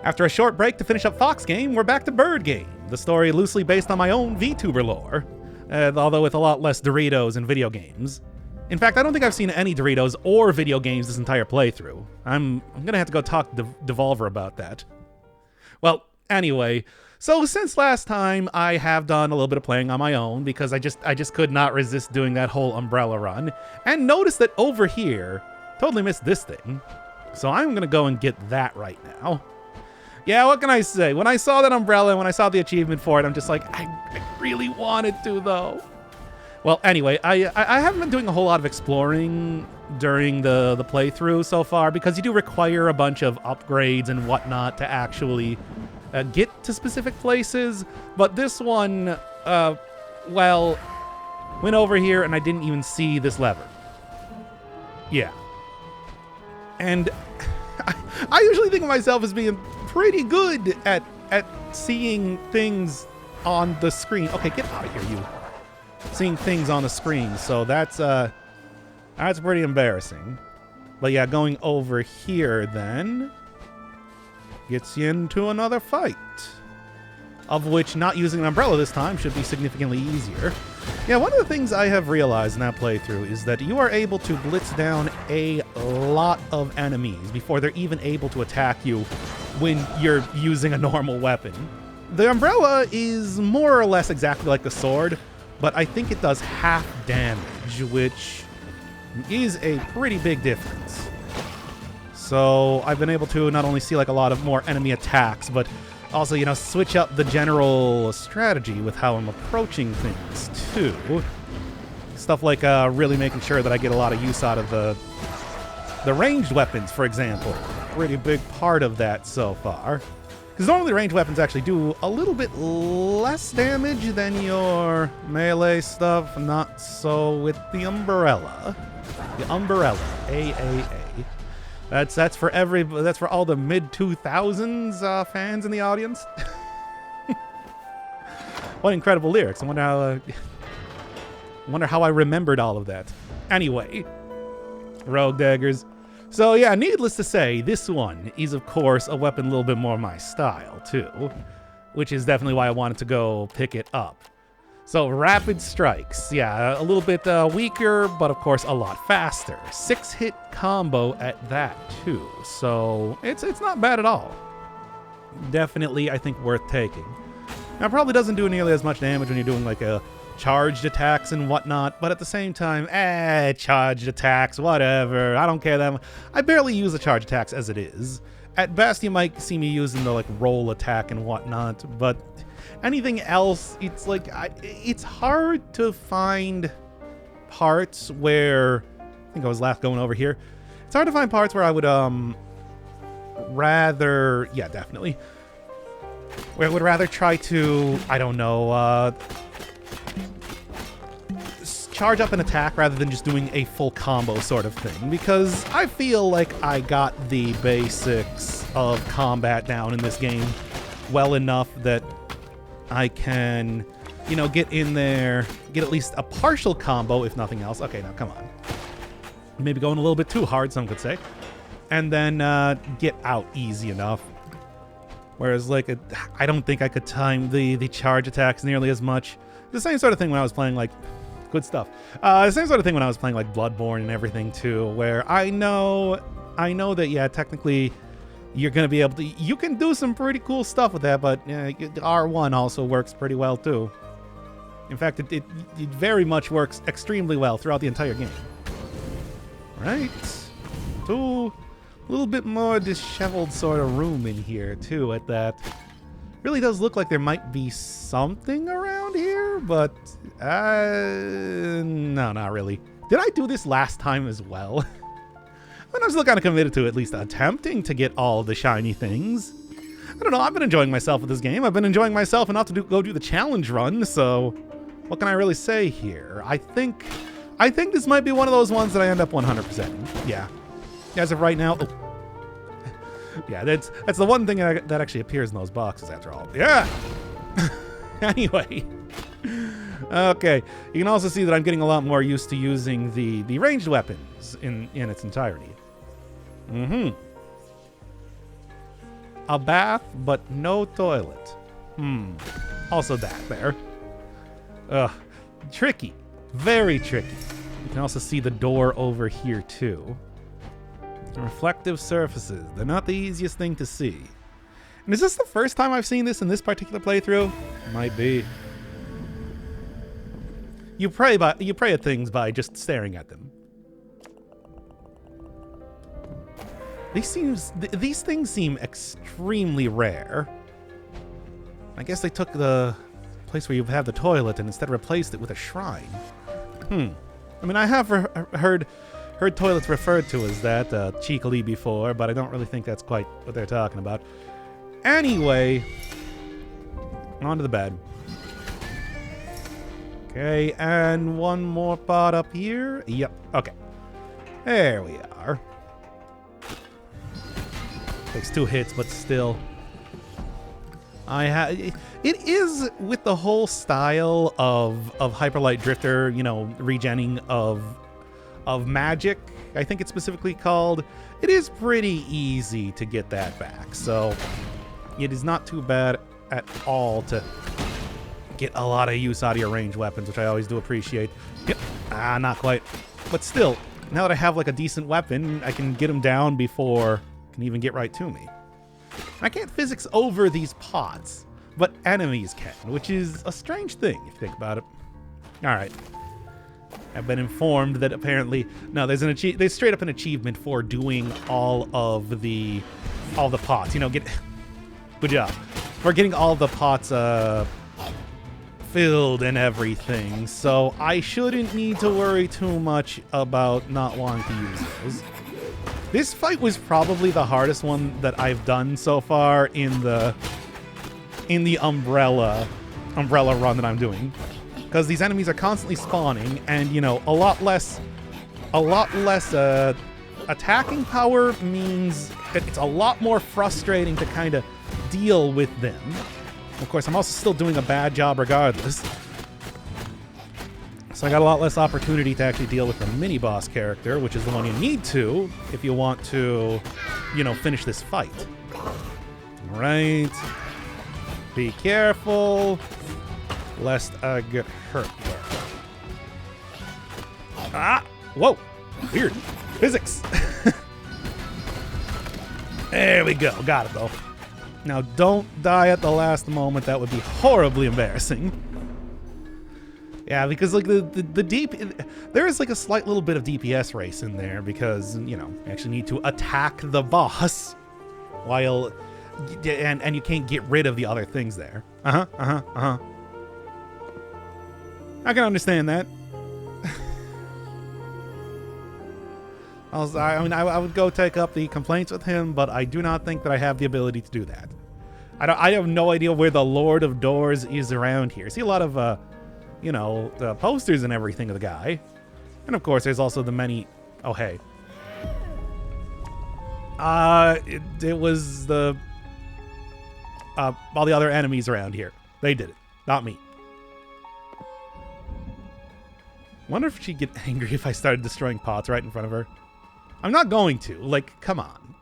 After a short break to finish up Fox Game, we're back to Bird Game, the story loosely based on my own VTuber lore, although with a lot less Doritos and video games. In fact, I don't think I've seen any Doritos or video games this entire playthrough. I'm gonna have to go talk to Devolver about that. Well, anyway, so since last time, I have done a little bit of playing on my own because I just could not resist doing that whole umbrella run, and notice that over here, totally missed this thing. So I'm gonna go and get that right now. Yeah, what can I say? When I saw that umbrella, when I saw the achievement for it, I'm just like, I really wanted to, though. Well, anyway, I haven't been doing a whole lot of exploring during the playthrough so far because you do require a bunch of upgrades and whatnot to actually get to specific places. But this one, well, went over here and I didn't even see this lever. Yeah. And I usually think of myself as being pretty good at seeing things on the screen. Okay, get out of here, you. Seeing things on the screen, so that's pretty embarrassing. But yeah, going over here then gets you into another fight, of which not using an umbrella this time should be significantly easier. Yeah, one of the things I have realized in that playthrough is that you are able to blitz down a lot of enemies before they're even able to attack you when you're using a normal weapon. The umbrella is more or less exactly like the sword, but I think it does half damage, which is a pretty big difference. So I've been able to not only see like a lot of more enemy attacks, but also, you know, switch up the general strategy with how I'm approaching things too. Stuff like really making sure that I get a lot of use out of the ranged weapons, for example. Pretty big part of that so far. Because normally ranged weapons actually do a little bit less damage than your melee stuff. Not so with the umbrella. The umbrella, AAA. That's for all the mid-2000s fans in the audience. What incredible lyrics! I wonder how I remembered all of that. Anyway, Rogue Daggers. So yeah, needless to say, this one is of course a weapon a little bit more my style too, which is definitely why I wanted to go pick it up. So Rapid Strikes, yeah, a little bit weaker, but of course a lot faster. 6-hit combo at that too, so it's not bad at all. Definitely, I think worth taking. Now it probably doesn't do nearly as much damage when you're doing like a charged attacks and whatnot, but at the same time, charged attacks, whatever. I don't care that much. I barely use the charge attacks as it is. At best, you might see me using the like roll attack and whatnot, but anything else, it's like it's hard to find parts where I think I was last going over here. It's hard to find parts where I would rather, yeah, definitely, where I would rather try to, I don't know, charge up an attack rather than just doing a full combo sort of thing, because I feel like I got the basics of combat down in this game well enough that I can, you know, get in there, get at least a partial combo, if nothing else. Okay, now come on. Maybe going a little bit too hard, some could say. And then get out easy enough. Whereas, like, I don't think I could time the charge attacks nearly as much. The same sort of thing when I was playing, like, good stuff. The same sort of thing when I was playing, like, Bloodborne and everything, too, where I know that, yeah, technically you're going to be able to, you can do some pretty cool stuff with that, but R1 also works pretty well, too. In fact, it very much works extremely well throughout the entire game. Right? So, a little bit more disheveled sort of room in here, too, at that. Really does look like there might be something around here, but no, not really. Did I do this last time as well? I mean, I'm still kind of committed to at least attempting to get all the shiny things. I don't know, I've been enjoying myself with this game. I've been enjoying myself enough to go do the challenge run, so what can I really say here? I think this might be one of those ones that I end up 100%. Yeah. As of right now, oh. Yeah, that's the one thing that actually appears in those boxes after all. Yeah! Anyway. Okay, you can also see that I'm getting a lot more used to using the ranged weapons in its entirety. a bath, but no toilet. Also that there. Ugh. Tricky. Very tricky. You can also see the door over here, too. Reflective surfaces. They're not the easiest thing to see. And is this the first time I've seen this in this particular playthrough? Might be. You pray at things by just staring at them. These things seem extremely rare. I guess they took the place where you have the toilet and instead replaced it with a shrine. I mean, I have heard toilets referred to as that cheekily before, but I don't really think that's quite what they're talking about. Anyway, onto the bed. Okay, and one more pot up here. Yep, okay. There we are. Takes 2 hits, but still. It is with the whole style of Hyperlight Drifter, you know, regenning of magic, I think it's specifically called. It is pretty easy to get that back, so it is not too bad at all to get a lot of use out of your ranged weapons, which I always do appreciate. Yep. Not quite. But still, now that I have like a decent weapon, I can get them down before it can even get right to me. I can't physics over these pots, but enemies can, which is a strange thing if you think about it. All right. I've been informed that apparently there's straight up an achievement for doing all the pots. You know, good job for getting all the pots filled and everything. So I shouldn't need to worry too much about not wanting to use those. This fight was probably the hardest one that I've done so far in the umbrella run that I'm doing. Because these enemies are constantly spawning, and you know, a lot less attacking power means that it's a lot more frustrating to kind of deal with them. Of course, I'm also still doing a bad job regardless. So I got a lot less opportunity to actually deal with the mini-boss character, which is the one you need to if you want to, you know, finish this fight. All right. Be careful, lest I get hurt. Ah! Whoa! Weird. Physics! There we go. Got it, though. Now, don't die at the last moment. That would be horribly embarrassing. Yeah, because, like, there is, like, a slight little bit of DPS race in there because, you know, you actually need to attack the boss while... And you can't get rid of the other things there. I can understand that. I would go take up the complaints with him, but I do not think that I have the ability to do that. I have no idea where the Lord of Doors is around here. I see a lot of, you know, the posters and everything of the guy. And of course, there's also the many... Oh, hey. It was the... all the other enemies around here. They did it. Not me. Wonder if she'd get angry if I started destroying pots right in front of her. I'm not going to. Like, come on.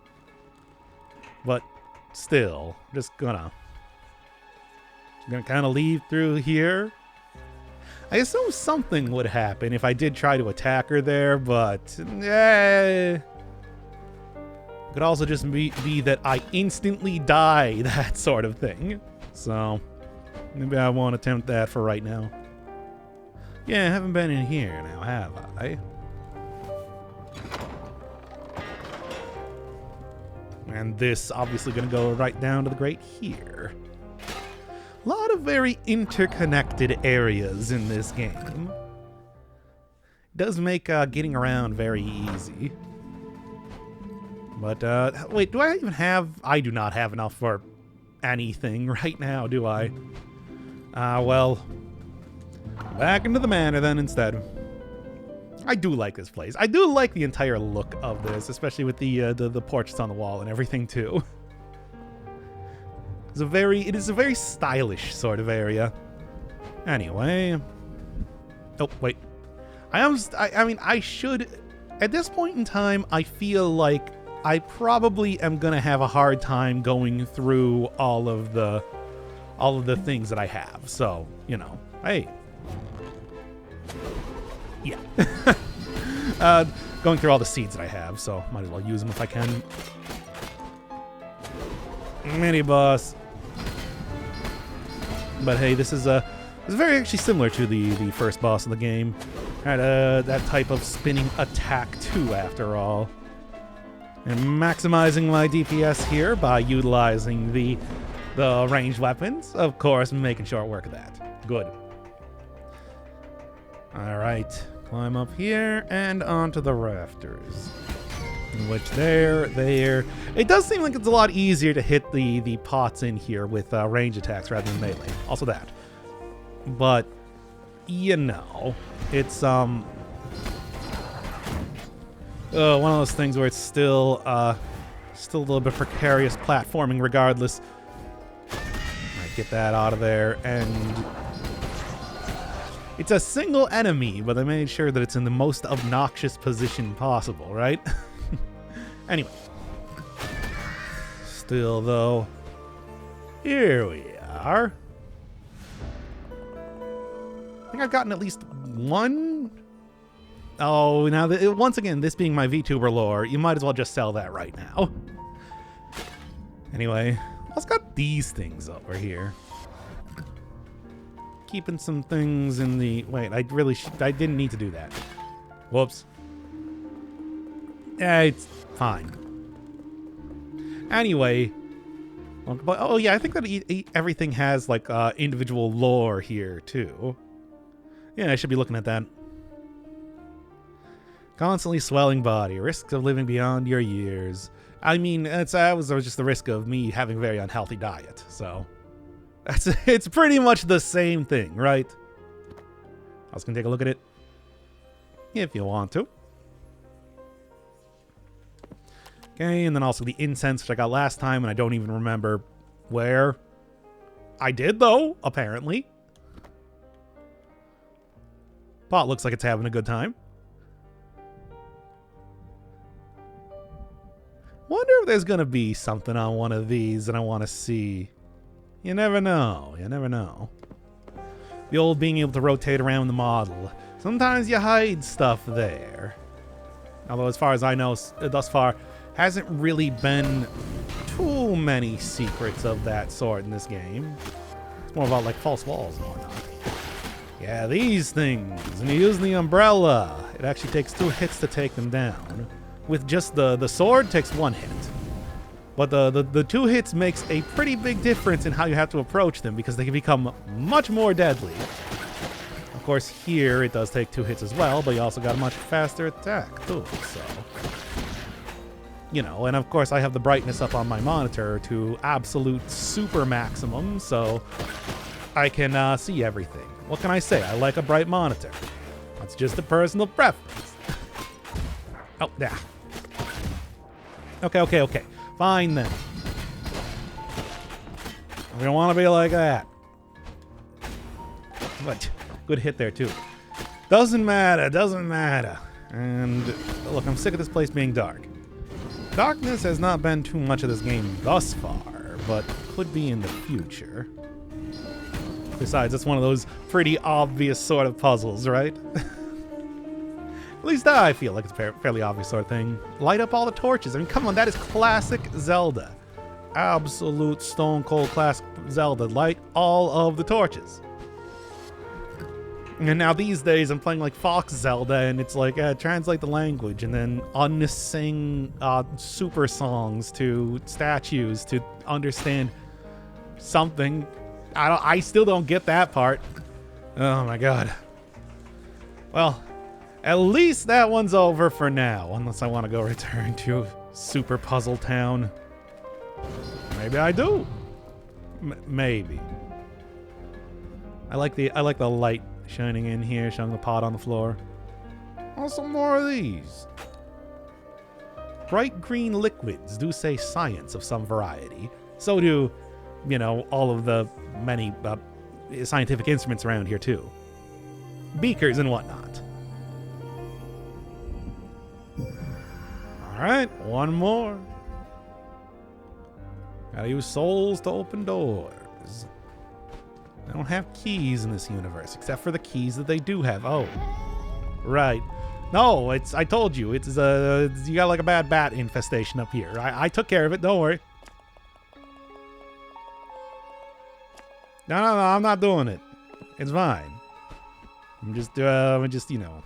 But still, just gonna kind of leave through here. I assume something would happen if I did try to attack her there, but could also just be that I instantly die, that sort of thing. So maybe I won't attempt that for right now. Yeah, I haven't been in here now, have I? And this obviously going to go right down to the grate here. A lot of very interconnected areas in this game. It does make getting around very easy. But, wait, do I even have... I do not have enough for anything right now, do I? Well... Back into the manor then instead. I do like this place. I do like the entire look of this, especially with the portraits on the wall and everything too. It is a very stylish sort of area. Anyway. Oh, wait. I mean, I should... At this point in time, I feel like I probably am gonna have a hard time going through all of the things that I have. So, you know, hey. Yeah. Going through all the seeds that I have, so might as well use them if I can. Mini boss. But hey, this is very actually similar to the first boss of the game. Had that type of spinning attack too, after all. And maximizing my DPS here by utilizing the ranged weapons, of course, making short work of that. Good. All right, climb up here and onto the rafters. Which there. It does seem like it's a lot easier to hit the pots in here with range attacks rather than melee. Also that. But, you know, it's one of those things where it's still a little bit precarious platforming regardless. Alright, get that out of there, and it's a single enemy, but I made sure that it's in the most obnoxious position possible, right? Anyway. Still, though, here we are. I think I've gotten at least one. Oh, now, once again, this being my VTuber lore, you might as well just sell that right now. Anyway, I've got these things over here. Keeping some things in the... Wait, I didn't need to do that. Whoops. Yeah, it's fine. Anyway. Oh, yeah, I think that everything has, like, individual lore here, too. Yeah, I should be looking at that. Constantly swelling body. Risks of living beyond your years. I mean, that was just the risk of me having a very unhealthy diet, so... It's pretty much the same thing, right? I was gonna take a look at it. If you want to. Okay, and then also the incense, which I got last time, and I don't even remember where. I did, though, apparently. Pot looks like it's having a good time. Wonder if there's gonna be something on one of these that I want to see. You never know. You never know. The old being able to rotate around the model. Sometimes you hide stuff there. Although, as far as I know, thus far, hasn't really been too many secrets of that sort in this game. It's more about, like, false walls and whatnot. Yeah, these things. And you use the umbrella. It actually takes 2 hits to take them down. With just the sword, takes 1 hit. But the 2 hits makes a pretty big difference in how you have to approach them because they can become much more deadly. Of course, here it does take 2 hits as well, but you also got a much faster attack too, so... You know, and of course I have the brightness up on my monitor to absolute super maximum, so I can see everything. What can I say? I like a bright monitor. That's just a personal preference. Oh, yeah. Okay. Fine, then. We don't want to be like that. But good hit there, too. Doesn't matter. And, look, I'm sick of this place being dark. Darkness has not been too much of this game thus far, but could be in the future. Besides, it's one of those pretty obvious sort of puzzles, right? At least I feel like it's a fairly obvious sort of thing. Light up all the torches. I mean, come on, that is classic Zelda. Absolute stone cold classic Zelda. Light all of the torches. And now these days I'm playing like Fox Zelda and it's like, translate the language and then unsing super songs to statues to understand something. I still don't get that part. Oh my god. Well, at least that one's over for now, unless I want to go return to Super Puzzle Town. Maybe I do. Maybe. I like the light shining in here, showing the pot on the floor. Oh, some more of these. Bright green liquids do say science of some variety. So do, you know, all of the many scientific instruments around here too. Beakers and whatnot. Alright, one more. Gotta use souls to open doors. I don't have keys in this universe, except for the keys that they do have. Oh. Right. No, I told you, you got like a bad bat infestation up here. I took care of it, don't worry. No, I'm not doing it. It's fine. I'm just, you know,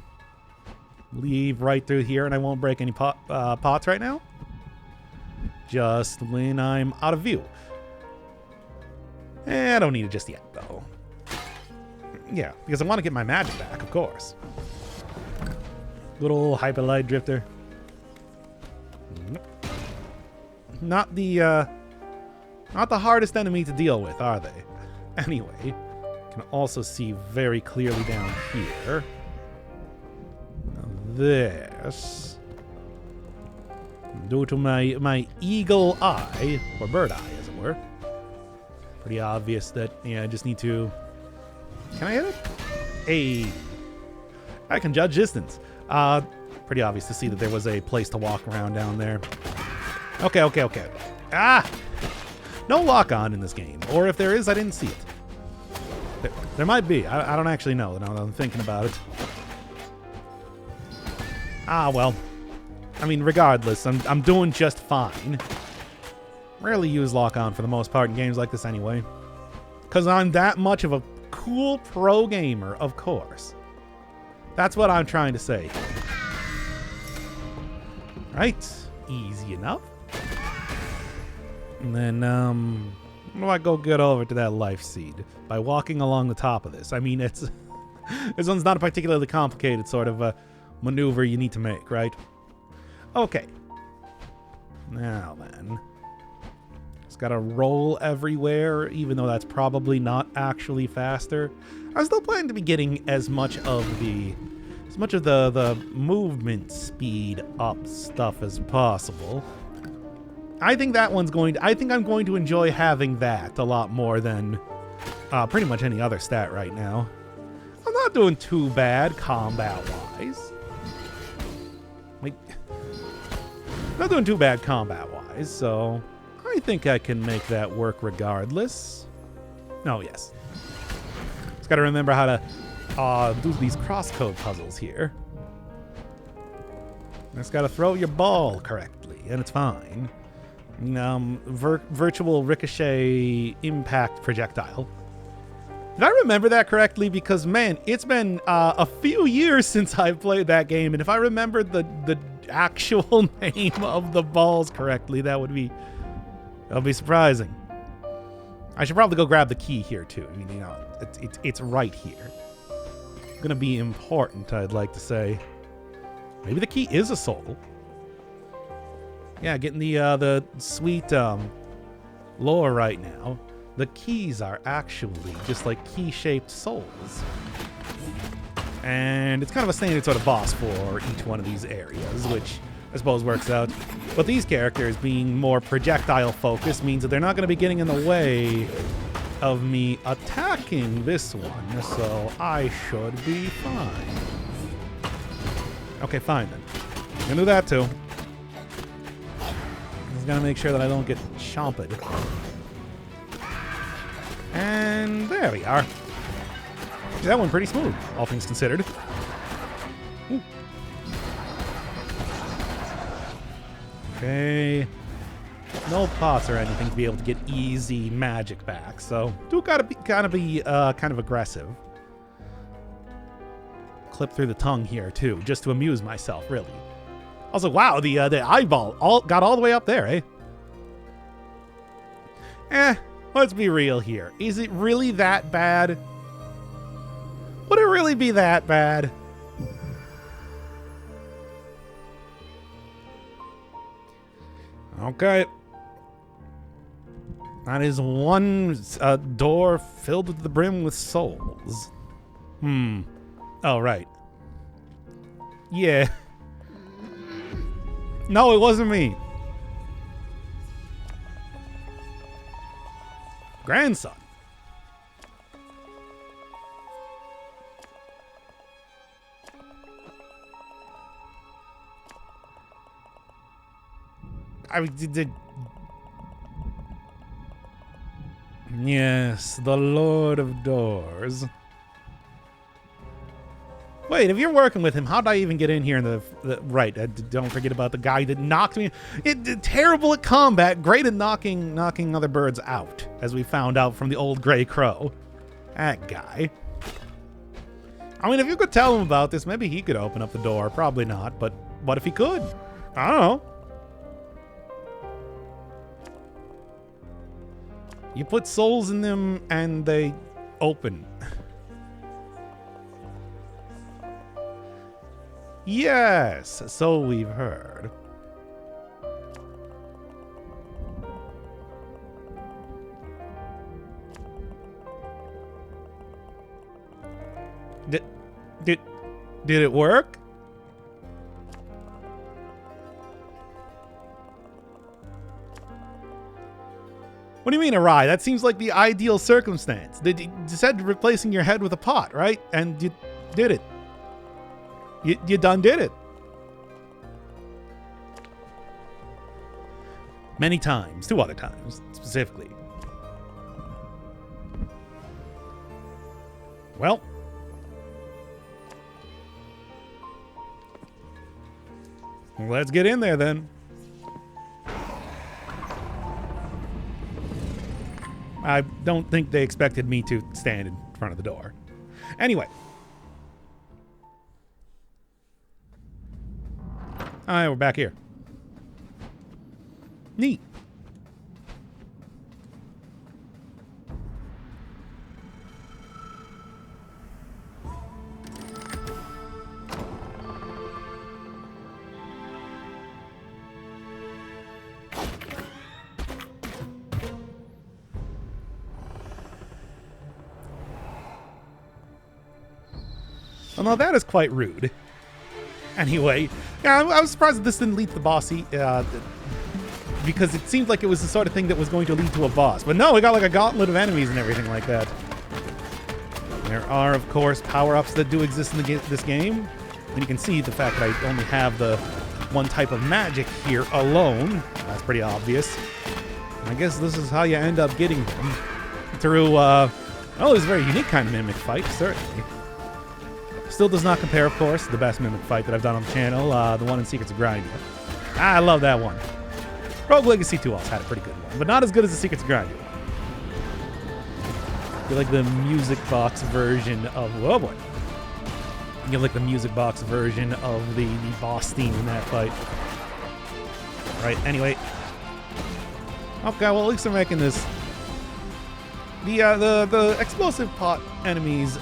leave right through here and I won't break any pots right now. Just when I'm out of view. I don't need it just yet, though. Yeah, because I want to get my magic back, of course. Little hyperlight drifter. Nope. Not the hardest enemy to deal with, are they? Anyway, can also see very clearly down here. Now this, due to my eagle eye, or bird eye, as it were, pretty obvious that, yeah, I just need to... Can I hit it? Hey, I can judge distance. Pretty obvious to see that there was a place to walk around down there. Okay. Ah! No lock-on in this game. Or if there is, I didn't see it. There might be. I don't actually know now that I'm thinking about it. Ah, well. I mean, regardless, I'm doing just fine. Rarely use lock-on for the most part in games like this anyway. Because I'm that much of a cool pro gamer, of course. That's what I'm trying to say. Right. Easy enough. And then, how do I go get over to that life seed? By walking along the top of this. I mean, it's... this one's not a particularly complicated sort of maneuver you need to make, right? Okay. Now then. Just gotta roll everywhere, even though that's probably not actually faster. I still plan to be getting as much of the movement speed up stuff as possible. I think that one's I think I'm going to enjoy having that a lot more than pretty much any other stat right now. I'm not doing too bad combat-wise. Like, not doing too bad combat-wise, so I think I can make that work regardless. Oh, yes. Just gotta remember how to do these crosscode puzzles here. Just gotta throw your ball correctly, and it's fine. Virtual ricochet impact projectile. Did I remember that correctly? Because, man, it's been a few years since I've played that game, and if I remembered the actual name of the balls correctly, that would be surprising. I should probably go grab the key here, too. I mean, you know, it's right here. Gonna be important, I'd like to say. Maybe the key is a soul. Yeah, getting the sweet lore right now. The keys are actually just like key-shaped souls. And it's kind of a standard sort of boss for each one of these areas, which I suppose works out. But these characters being more projectile-focused means that they're not going to be getting in the way of me attacking this one, so I should be fine. Okay, fine then. I'm gonna do that too. Just gotta make sure that I don't get chomped. And there we are. That one pretty smooth, all things considered. Ooh. Okay. No pots or anything to be able to get easy magic back, so do gotta be kind of aggressive. Clip through the tongue here too, just to amuse myself, really. Also, wow, the eyeball got all the way up there, eh? Let's be real here. Is it really that bad? Would it really be that bad? Okay. That is one door filled to the brim with souls. Oh, right. Yeah. No, it wasn't me. Grandson. I did. Yes, the Lord of Doors. Wait, if you're working with him, how did I even get in here in the right? Don't forget about the guy that knocked me. Terrible at combat, great at knocking other birds out, as we found out from the old Gray Crow. That guy. I mean, if you could tell him about this, maybe he could open up the door. Probably not, but what if he could? I don't know. You put souls in them and they open. Yes, so we've heard. Did it work? What do you mean awry? That seems like the ideal circumstance. You said replacing your head with a pot, right? And you did it. You done did it. Many times. 2 other times, specifically. Well. Let's get in there then. I don't think they expected me to stand in front of the door. Anyway. Alright, we're back here. Neat. Well, now that is quite rude. Anyway, yeah, I was surprised that this didn't lead to the boss, because it seemed like it was the sort of thing that was going to lead to a boss. But no, we got like a gauntlet of enemies and everything like that. There are, of course, power-ups that do exist in this game. And you can see the fact that I only have the one type of magic here alone. That's pretty obvious. And I guess this is how you end up getting them. Through, well, it's a very unique kind of mimic fight, certainly. Still does not compare, of course, to the best mimic fight that I've done on the channel, the one in Secrets of Grindia. I love that one. Rogue Legacy 2 also had a pretty good one, but not as good as the Secrets of Grindia one. I feel like the music box version of... Oh boy. I feel like the music box version of the boss theme in that fight. Right, anyway. Okay, well, at least they're making this... The explosive pot enemies,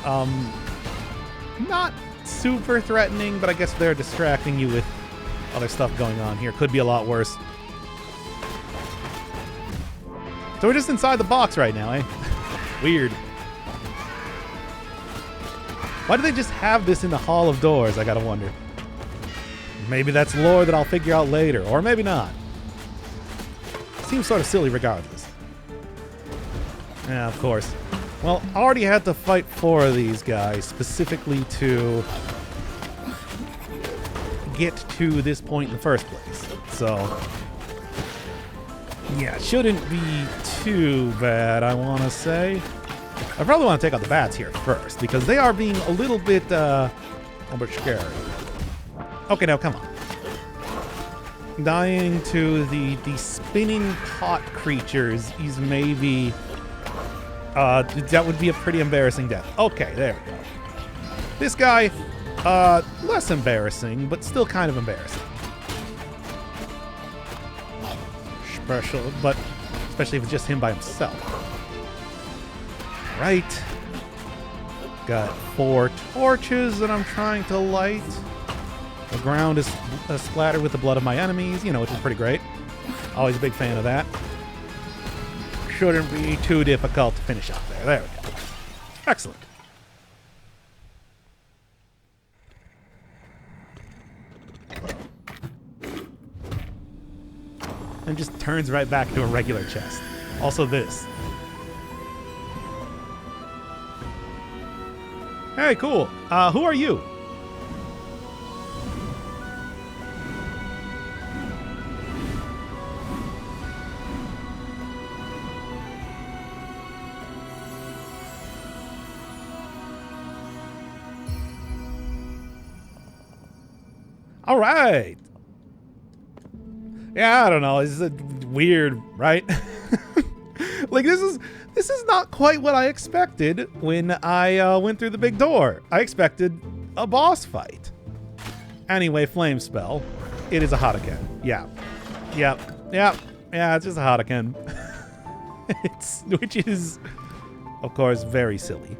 not super threatening, but I guess they're distracting you with other stuff going on here. Could be a lot worse. So we're just inside the box right now, eh? Weird. Why do they just have this in the Hall of Doors, I gotta wonder. Maybe that's lore that I'll figure out later, or maybe not. Seems sort of silly regardless. Yeah, of course. Well, I already had to fight 4 of these guys specifically to get to this point in the first place. So, yeah, it shouldn't be too bad, I want to say. I probably want to take out the bats here first, because they are being a little bit scary. Okay, now come on. Dying to the spinning pot creatures is maybe... that would be a pretty embarrassing death. Okay, there we go. This guy, less embarrassing, but still kind of embarrassing. Especially if it's just him by himself. Right. Got 4 torches that I'm trying to light. The ground is splattered with the blood of my enemies, you know, which is pretty great. Always a big fan of that. Shouldn't be too difficult to finish up there. There we go. Excellent. And just turns right back to a regular chest. Also this. Hey, cool. Who are you? All right. Yeah, I don't know. It's weird, right? Like, this is not quite what I expected when I went through the big door. I expected a boss fight. Anyway, flame spell. It is a Hadouken. Yeah. Yeah, it's just a Hadouken. Which is, of course, very silly.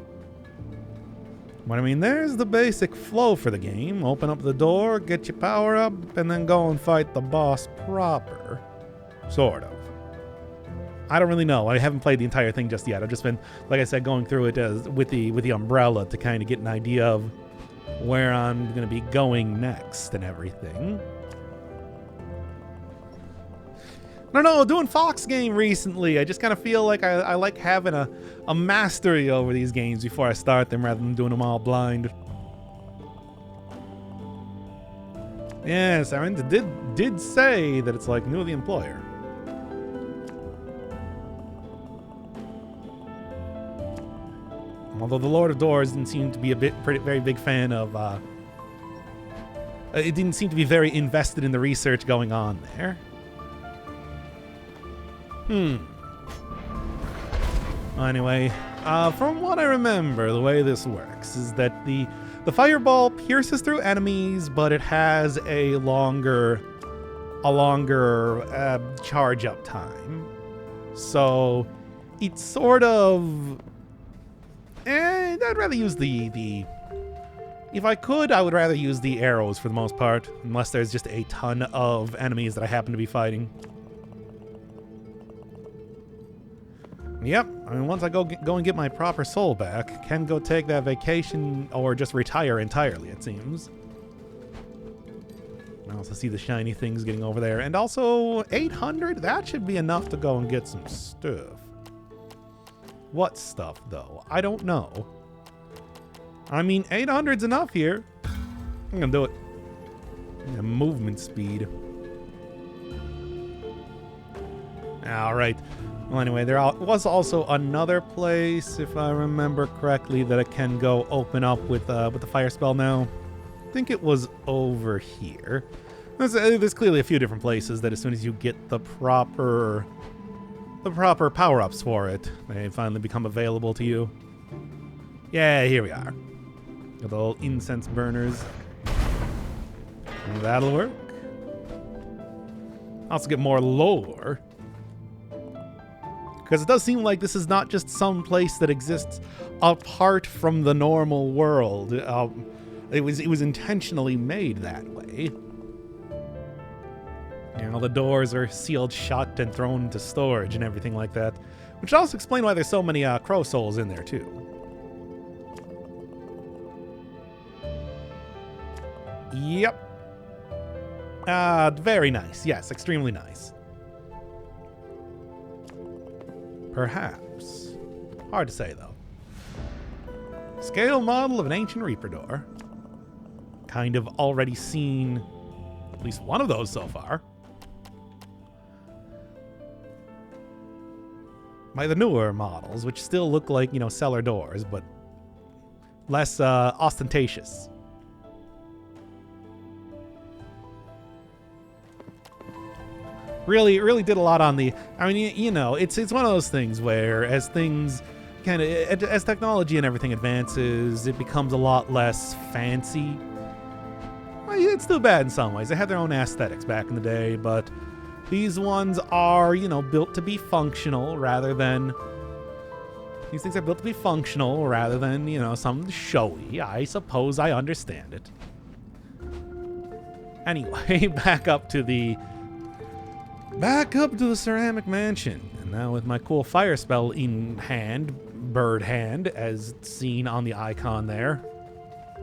But I mean, there's the basic flow for the game. Open up the door, get your power up, and then go and fight the boss proper. Sort of. I don't really know. I haven't played the entire thing just yet. I've just been, like I said, going through it with the umbrella to kind of get an idea of where I'm going to be going next and everything. I don't know, doing Fox game recently, I just kind of feel like I like having a mastery over these games before I start them rather than doing them all blind. Yes, Aaron did say that it's like New the Employer. Although the Lord of Doors didn't seem to be very big fan of, it didn't seem to be very invested in the research going on there. Anyway, from what I remember, the way this works is that the fireball pierces through enemies, but it has a longer charge up time. So it's sort of, I'd rather use if I could, I would rather use the arrows for the most part, unless there's just a ton of enemies that I happen to be fighting. Yep, I mean, once I go and get my proper soul back, can go take that vacation or just retire entirely, it seems. I also see the shiny things getting over there. And also, 800? That should be enough to go and get some stuff. What stuff, though? I don't know. I mean, 800's enough here. I'm gonna do it. Yeah, movement speed. Alright. Well, anyway, there was also another place, if I remember correctly, that I can go open up with the fire spell now. I think it was over here. There's clearly a few different places that as soon as you get the proper power-ups for it, they finally become available to you. Yeah, here we are. With the little incense burners. That'll work. Also get more lore. Because it does seem like this is not just some place that exists apart from the normal world. It was intentionally made that way. You know, the doors are sealed shut and thrown into storage and everything like that. Which also explains why there's so many crow souls in there too. Yep. Very nice. Yes, extremely nice. Perhaps. Hard to say, though. Scale model of an ancient Reaper door. Kind of already seen at least one of those so far. By the newer models, which still look like, you know, cellar doors, but less ostentatious. Really did a lot on the, I mean, you know, it's one of those things where as things kind of, as technology and everything advances, it becomes a lot less fancy. Well, it's still bad in some ways. They had their own aesthetics back in the day, but these ones are, you know, built to be functional rather than, these things are built to be functional rather than, you know, something showy. I suppose I understand it. Anyway, back up to the ceramic mansion. And now with my cool fire spell in hand, bird hand, as seen on the icon there.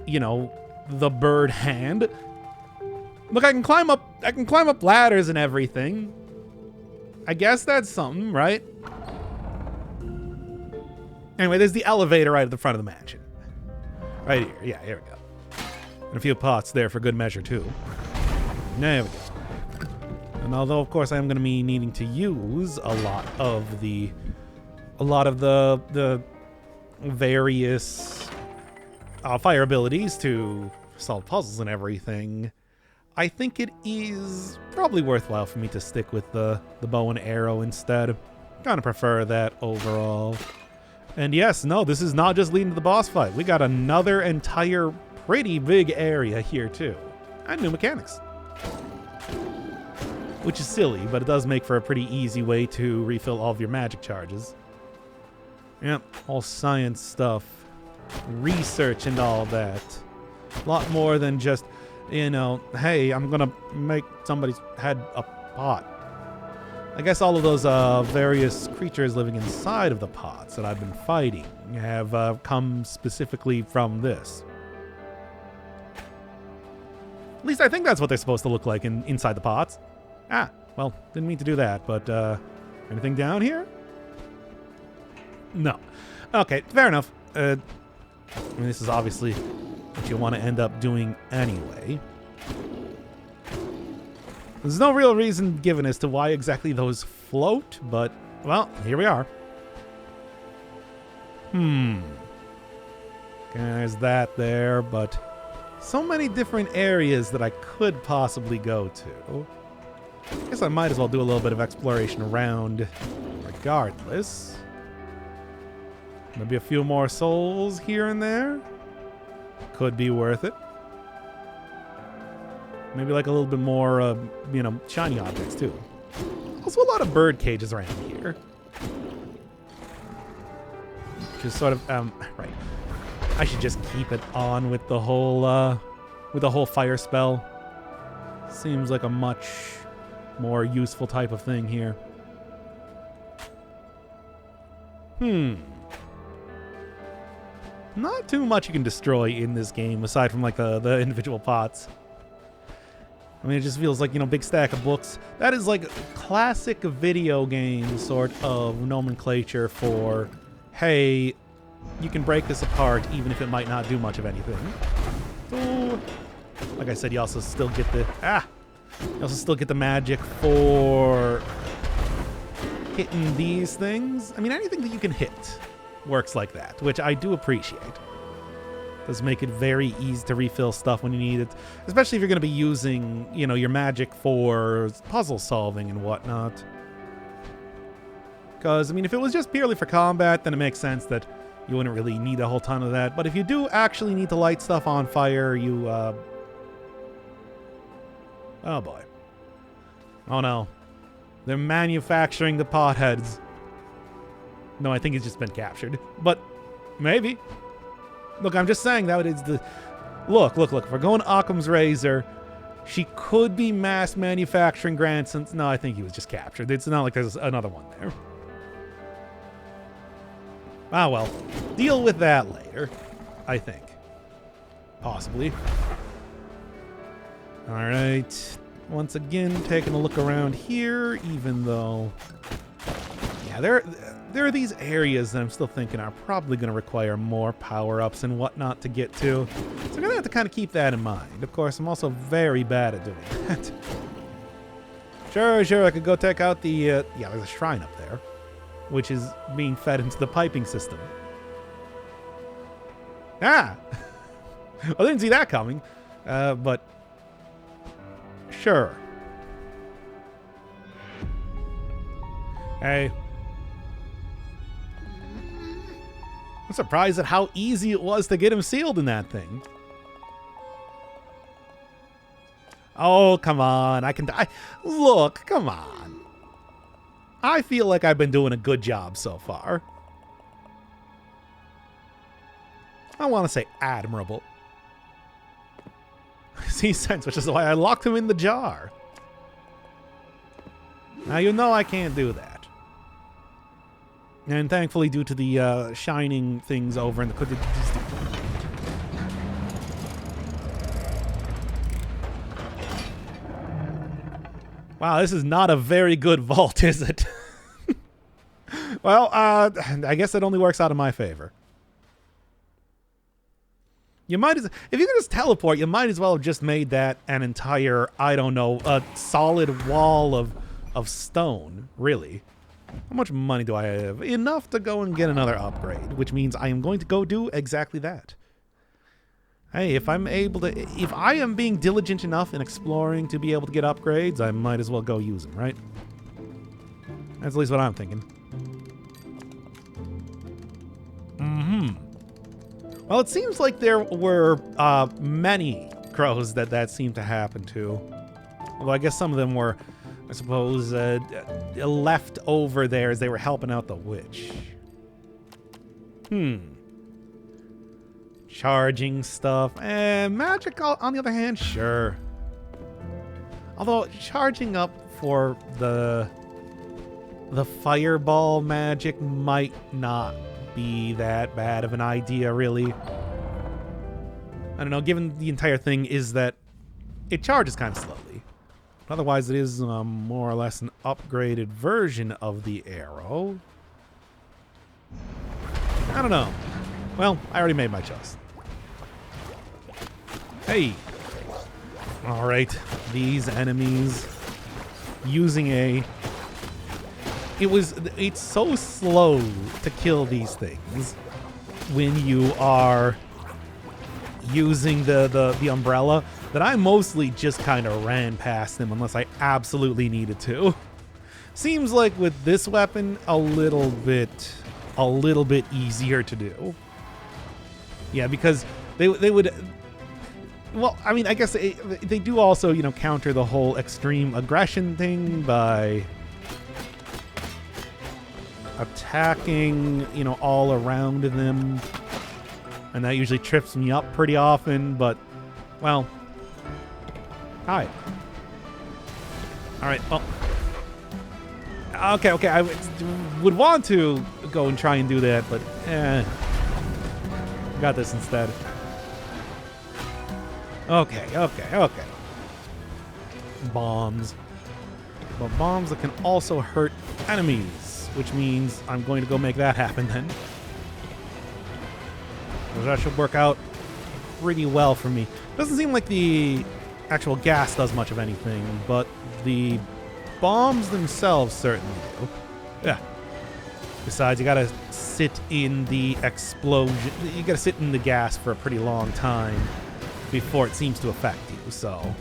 You know, the bird hand. Look, I can climb up ladders and everything. I guess that's something, right? Anyway, there's the elevator right at the front of the mansion. Right here. Yeah, here we go. And a few pots there for good measure, too. There we go. And although, of course, I am going to be needing to use a lot of the various fire abilities to solve puzzles and everything, I think it is probably worthwhile for me to stick with the bow and arrow instead. Kind of prefer that overall. And yes, no, this is not just leading to the boss fight. We got another entire pretty big area here too. And new mechanics. Which is silly, but it does make for a pretty easy way to refill all of your magic charges. Yep, all science stuff. Research and all that. A lot more than just, you know, hey, I'm gonna make somebody's head a pot. I guess all of those various creatures living inside of the pots that I've been fighting have come specifically from this. At least I think that's what they're supposed to look like inside the pots. Ah, well, didn't mean to do that, but anything down here? No. Okay, fair enough. I mean, this is obviously what you want to end up doing anyway. There's no real reason given as to why exactly those float, but, well, here we are. There's that there, but so many different areas that I could possibly go to. I guess I might as well do a little bit of exploration around regardless. Maybe a few more souls here and there. Could be worth it. Maybe like a little bit more, you know, shiny objects too. Also a lot of bird cages around here. Just sort of, right. I should just keep it on with the whole fire spell. Seems like a much more useful type of thing here. Not too much you can destroy in this game aside from like the individual pots. I mean, it just feels like, you know, big stack of books. That is like classic video game sort of nomenclature for, hey, you can break this apart even if it might not do much of anything. So, like I said, you also still get the magic for hitting these things. I mean, anything that you can hit works like that, which I do appreciate. Does make it very easy to refill stuff when you need it, especially if you're going to be using, you know, your magic for puzzle solving and whatnot. Because, I mean, if it was just purely for combat, then it makes sense that you wouldn't really need a whole ton of that. But if you do actually need to light stuff on fire, you, oh boy. Oh no. They're manufacturing the potheads. No, I think it's just been captured. But maybe. Look, I'm just saying that is the... Look. If we're going Occam's razor, she could be mass manufacturing grandsons. No, I think he was just captured. It's not like there's another one there. Ah, well. Deal with that later, I think. Possibly. All right. Once again, taking a look around here, even though... Yeah, there are these areas that I'm still thinking are probably going to require more power-ups and whatnot to get to. So I'm going to have to kind of keep that in mind. Of course, I'm also very bad at doing that. Sure, I could go check out the... yeah, there's a shrine up there, which is being fed into the piping system. Ah! I didn't see that coming, but... Sure. Hey. I'm surprised at how easy it was to get him sealed in that thing. Oh, come on. I can die. Look, come on. I feel like I've been doing a good job so far. I want to say admirable. See sense, which is why I locked him in the jar. Now you know I can't do that. And thankfully, due to the shining things over in the... Wow, this is not a very good vault, is it? Well, I guess it only works out in my favor. You might as... If you can just teleport, you might as well have just made that an entire, I don't know, a solid wall of stone, really. How much money do I have? Enough to go and get another upgrade, which means I am going to go do exactly that. Hey, if I am being diligent enough in exploring to be able to get upgrades, I might as well go use them, right? That's at least what I'm thinking. Well, it seems like there were many crows that seemed to happen to. Although I guess some of them were, I suppose, left over there as they were helping out the witch. Charging stuff. Magic, on the other hand, sure. Although, charging up for the fireball magic might not be that bad of an idea, really. I don't know, given the entire thing is that it charges kind of slowly. Otherwise, it is more or less an upgraded version of the arrow. I don't know. Well, I already made my choice. Hey! Alright, these enemies using a... It's so slow to kill these things when you are using the umbrella that I mostly just kind of ran past them unless I absolutely needed to. Seems like with this weapon a little bit easier to do. Yeah, because they would. Well, I mean, I guess they do also, you know, counter the whole extreme aggression thing by attacking, you know, all around them. And that usually trips me up pretty often, but, well, hi. All right, well, okay, I would want to go and try and do that, but, got this instead. Okay. Bombs. But bombs that can also hurt enemies, which means I'm going to go make that happen then. That should work out pretty well for me. Doesn't seem like the actual gas does much of anything, but the bombs themselves certainly do. Yeah. Besides, you gotta sit in the explosion. You gotta sit in the gas for a pretty long time before it seems to affect you, so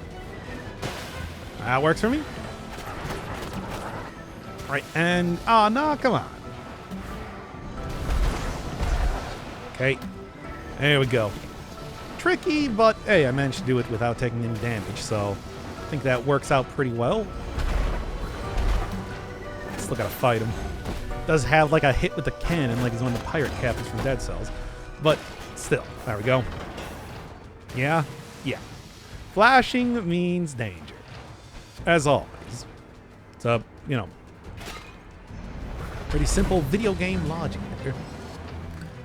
that works for me. Right, and oh no, come on. Okay. There we go. Tricky, but hey, I managed to do it without taking any damage, so I think that works out pretty well. Still gotta fight him. Does have like a hit with the cannon, like he's one of the pirate captains from Dead Cells. But still, there we go. Yeah. Flashing means danger. As always. It's a, you know, pretty simple video game logic here.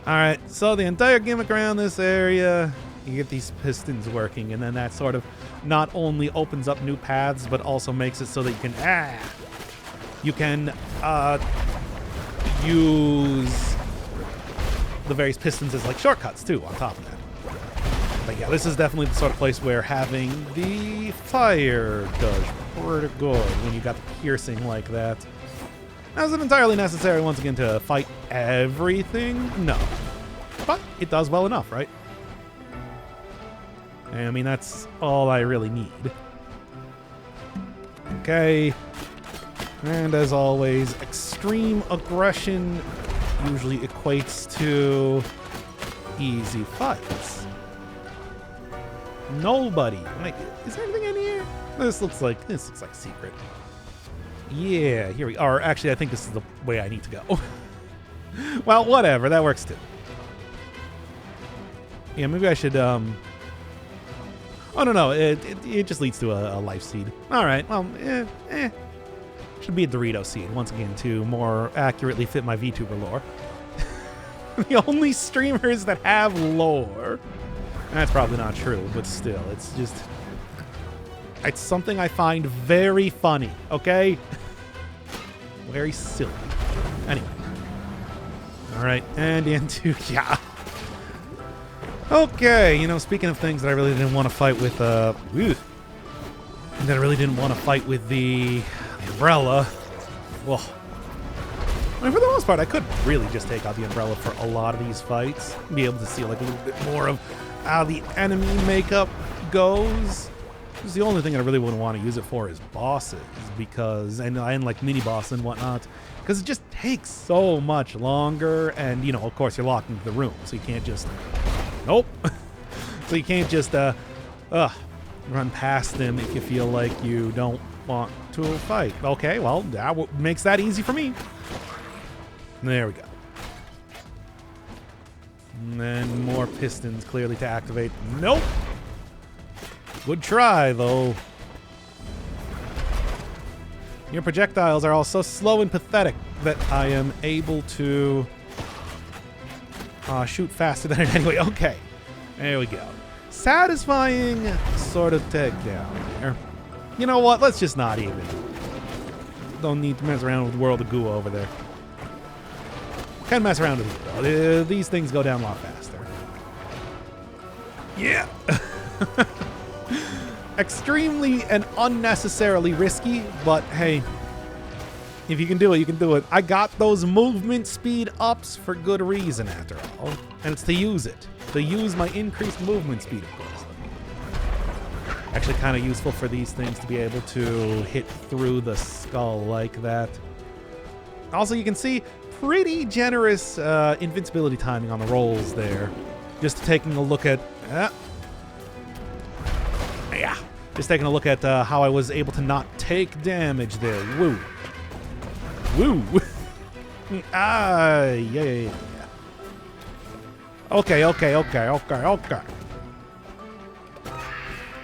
Alright, so the entire gimmick around this area, you get these pistons working, and then that sort of not only opens up new paths, but also makes it so that you can use the various pistons as like shortcuts too on top of that. But yeah, this is definitely the sort of place where having the fire does pretty good when you got the piercing like that. Now, is it entirely necessary, once again, to fight everything? No. But it does well enough, right? I mean, that's all I really need. Okay. And as always, extreme aggression usually equates to easy fights. Nobody. Wait, is there anything in here? This looks like secret. Yeah, here we are. Actually, I think this is the way I need to go. Well, whatever. That works too. Yeah, maybe I should, Oh, no. It just leads to a life seed. All right. Well, should be a Dorito seed, once again, to more accurately fit my VTuber lore. The only streamers that have lore. That's probably not true, but still, it's just... It's something I find very funny, okay? Very silly. Anyway. Alright, and into... Yeah. Okay, you know, speaking of things that I really didn't want to fight with, that I really didn't want to fight with the umbrella. Well, I mean, for the most part, I could really just take out the umbrella for a lot of these fights. Be able to see, like, a little bit more of how the enemy makeup goes. Because the only thing I really wouldn't want to use it for is bosses, because and like mini boss and whatnot, because it just takes so much longer, and you know, of course, you're locked into the room, so you can't just nope. So you can't just run past them if you feel like you don't want to fight. Okay, well, that makes that easy for me. There we go. And then more pistons clearly to activate. Nope. Good try, though. Your projectiles are all so slow and pathetic that I am able to shoot faster than it anyway. Okay. There we go. Satisfying sort of takedown here. You know what? Let's just not even. Don't need to mess around with World of Goo over there. Can mess around with it, though. These things go down a lot faster. Yeah. Extremely and unnecessarily risky, but hey, if you can do it, you can do it. I got those movement speed ups for good reason, after all, and it's to use it. To use my increased movement speed, of course. Actually kind of useful for these things to be able to hit through the skull like that. Also, you can see pretty generous invincibility timing on the rolls there. Just taking a look at... yeah. Just taking a look at how I was able to not take damage there. Woo. Woo. Yeah. Okay.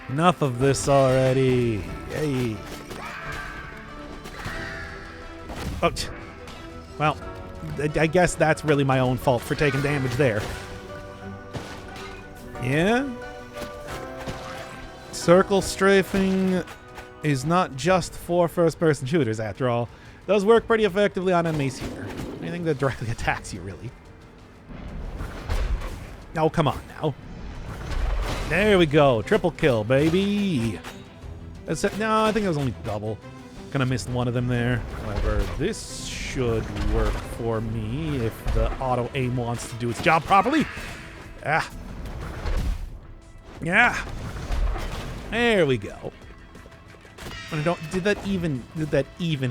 Enough of this already. Hey. Oh, well, I guess that's really my own fault for taking damage there. Yeah? Circle strafing is not just for first-person shooters, after all. It does work pretty effectively on enemies here. Anything that directly attacks you, really. Oh, come on now. There we go. Triple kill, baby. That's it. No, I think it was only double. Kind of missed one of them there. However, this should work for me if the auto aim wants to do its job properly. Ah. Yeah. There we go. I don't. Did that even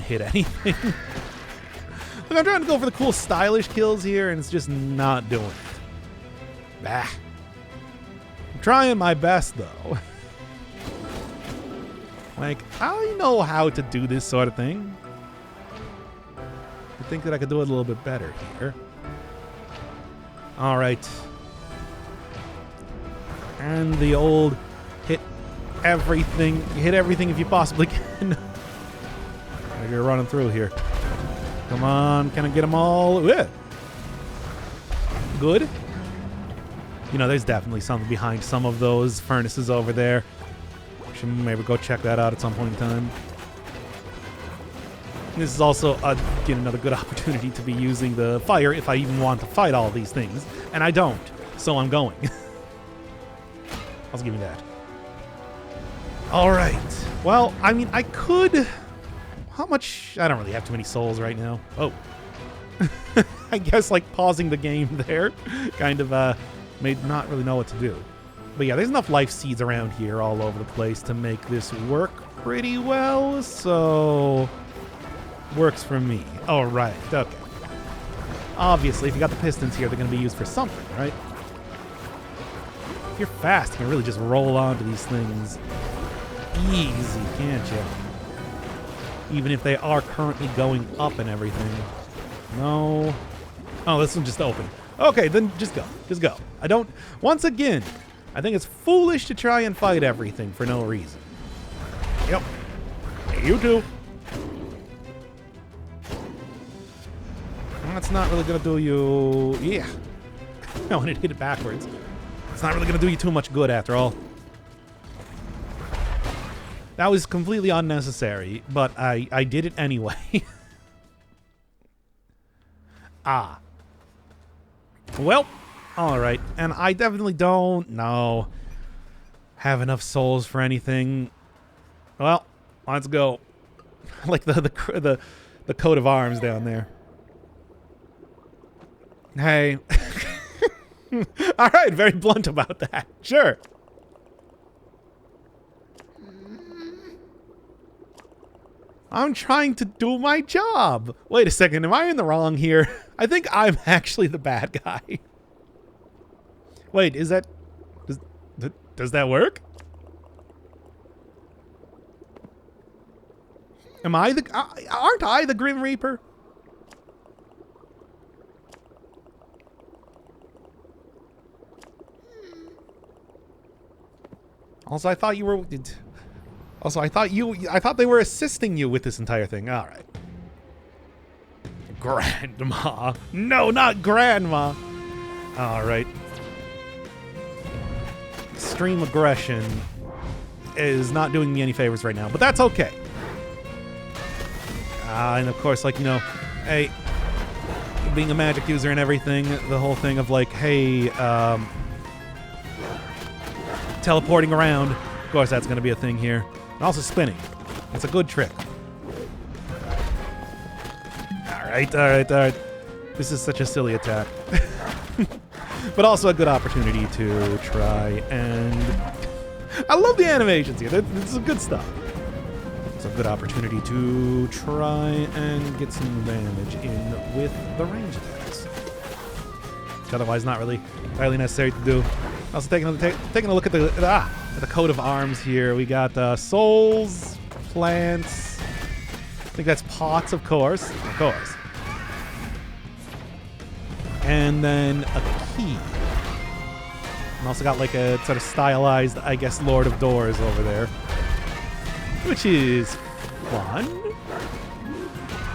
hit anything? Look, I'm trying to go for the cool, stylish kills here, and it's just not doing it. Bah. I'm trying my best, though. Like, I know how to do this sort of thing. I think that I could do it a little bit better here. All right. And the old hit everything. Hit everything if you possibly can. You're running through here. Come on, can I get them all? Yeah. Good. You know, there's definitely something behind some of those furnaces over there. Should maybe go check that out at some point in time. This is also another good opportunity to be using the fire if I even want to fight all these things. And I don't, so I'm going. Also give me that. All right. Well, I mean, I could... How much... I don't really have too many souls right now. Oh. I guess, like, pausing the game there kind of made not really know what to do. But yeah, there's enough life seeds around here all over the place to make this work pretty well, so... Works for me. All right. Okay. Obviously, if you got the pistons here, they're going to be used for something, right? If you're fast, you can really just roll onto these things easy, can't you? Even if they are currently going up and everything. No. Oh, this one just opened. Okay, then just go. Just go. I don't... Once again, I think it's foolish to try and fight everything for no reason. Yep. Hey, you too. That's not really going to do you... Yeah. I wanted to hit it backwards. It's not really going to do you too much good after all. That was completely unnecessary, but I did it anyway. Ah. Well, alright. And I definitely don't have enough souls for anything. Well, let's go. Like the coat of arms down there. Hey. All right, very blunt about that. Sure. I'm trying to do my job. Wait a second, am I in the wrong here? I think I'm actually the bad guy. Wait, is that... Does that work? Am I the... aren't I the Grim Reaper? Also, I thought you were... Also, I thought they were assisting you with this entire thing. All right. Grandma. No, not Grandma. All right. Extreme aggression is not doing me any favors right now, but that's okay. And of course, like, you know, hey, being a magic user and everything, the whole thing of like, hey, teleporting around, of course that's going to be a thing here. And also spinning. It's a good trick. All right. This is such a silly attack. But also a good opportunity to try and... I love the animations here. This is good stuff. It's a good opportunity to try and get some damage in with the range attacks. Which otherwise not really entirely necessary to do. Also taking a look at the coat of arms here. We got souls, plants. I think that's pots, of course. Of course. And then a key. And also got like a sort of stylized, I guess, Lord of Doors over there. Which is fun.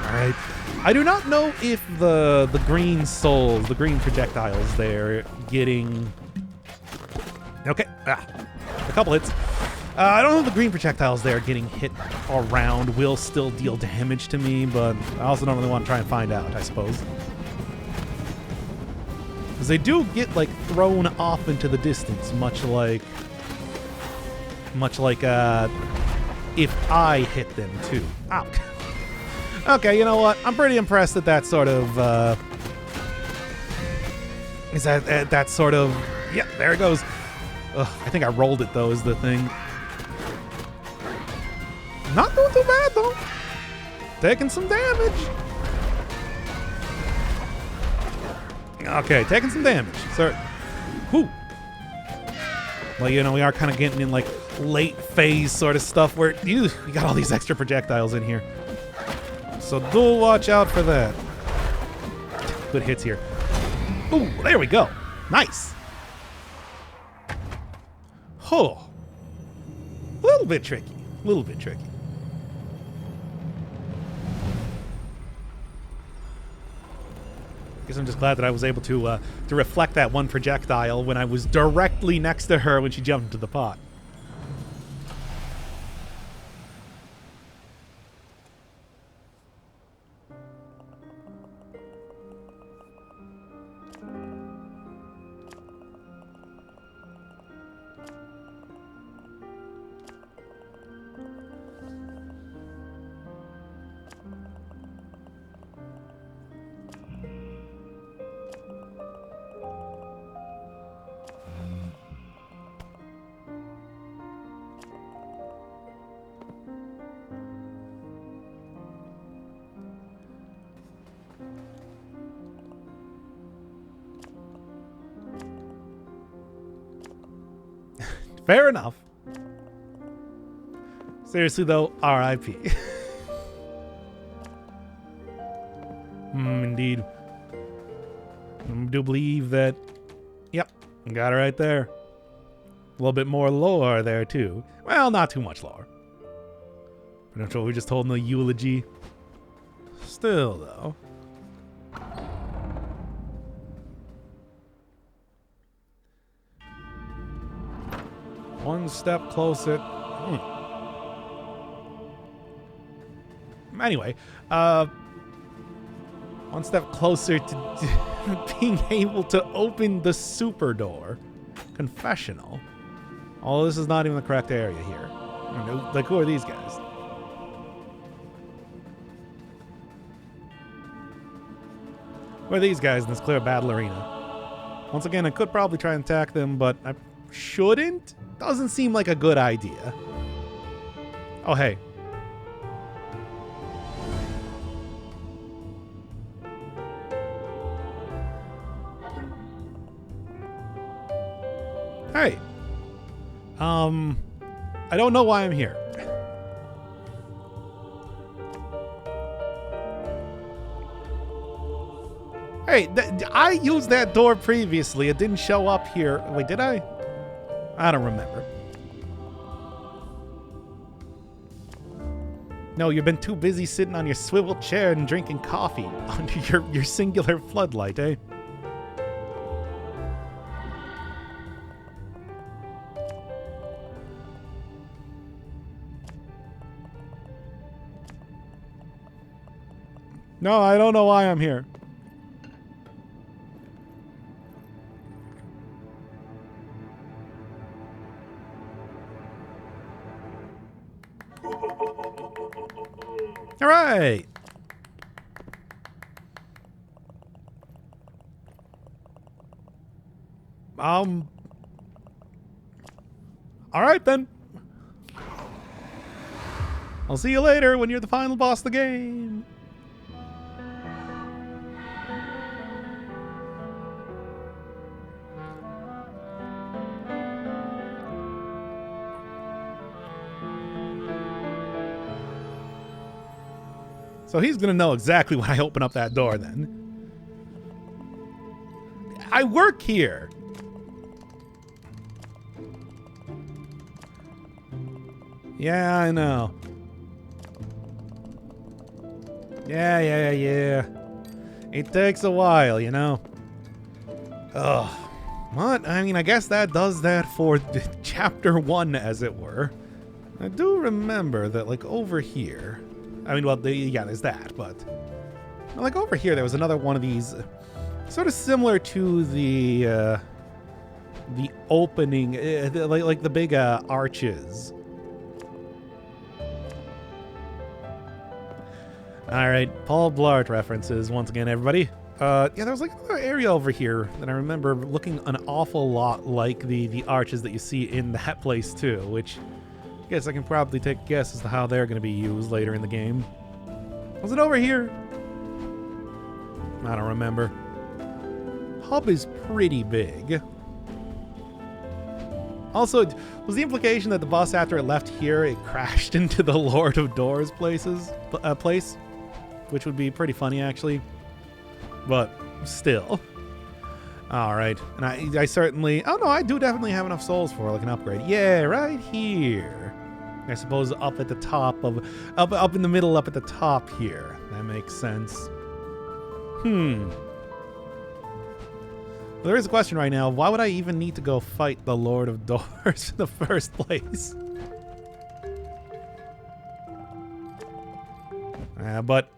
Alright. I do not know if the green souls, the green projectiles there, getting... Okay. A couple hits. I don't know if the green projectiles there getting hit around will still deal damage to me, but I also don't really want to try and find out, I suppose. Because they do get, like, thrown off into the distance, much like if I hit them, too. Ow. Okay, you know what? I'm pretty impressed that that sort of, is that sort of... Yeah, there it goes. Ugh, I think I rolled it, though, is the thing. Not doing too bad, though. Taking some damage. Okay, taking some damage. Sir. Whew. Well, you know, we are kind of getting in, like, late phase sort of stuff where we got all these extra projectiles in here. So do watch out for that. Good hits here. Ooh, there we go. Nice. Oh. A little bit tricky. A little bit tricky. Guess I'm just glad that I was able to reflect that one projectile when I was directly next to her when she jumped into the pot. Fair enough. Seriously, though, R.I.P. Indeed. I do believe that... Yep, got it right there. A little bit more lore there, too. Well, not too much lore. I'm not sure we just told him the eulogy. Still, though. One step closer. Anyway, one step closer to being able to open the super door. Confessional. Oh, this is not even the correct area here. I don't know, like, who are these guys? Who are these guys in this clear battle arena? Once again, I could probably try and attack them, but I shouldn't? Doesn't seem like a good idea. Oh, hey. Hey. I don't know why I'm here. Hey, I used that door previously. It didn't show up here. Wait, did I? I don't remember. No, you've been too busy sitting on your swivel chair and drinking coffee under your singular floodlight, eh? No, I don't know why I'm here. All right. All right then. I'll see you later when you're the final boss of the game. So he's going to know exactly when I open up that door then. I work here. Yeah, I know. Yeah. It takes a while, you know. Ugh. What? I mean, I guess that does that for chapter 1, as it were. I do remember that, like, over here... I mean, well, yeah, there's that, but... Like, over here, there was another one of these... Sort of similar to the opening... like the big arches. Alright, Paul Blart references once again, everybody. Yeah, there was like another area over here that I remember looking an awful lot like the arches that you see in that place, too, which... I guess I can probably take a guess as to how they're going to be used later in the game. Was it over here? I don't remember. Hub is pretty big. Also, was the implication that the boss, after it left here, it crashed into the Lord of Doors place? Which would be pretty funny, actually. But still. Alright. And I certainly... Oh, no, I do definitely have enough souls for like an upgrade. Yeah, right here. I suppose up at the top of... Up in the middle, up at the top here. That makes sense. Well, there is a question right now. Why would I even need to go fight the Lord of Doors in the first place? But...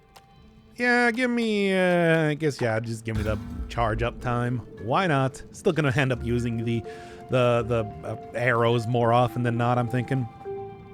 Yeah, give me... I guess, yeah, just give me the charge up time. Why not? Still gonna end up using the arrows more often than not, I'm thinking.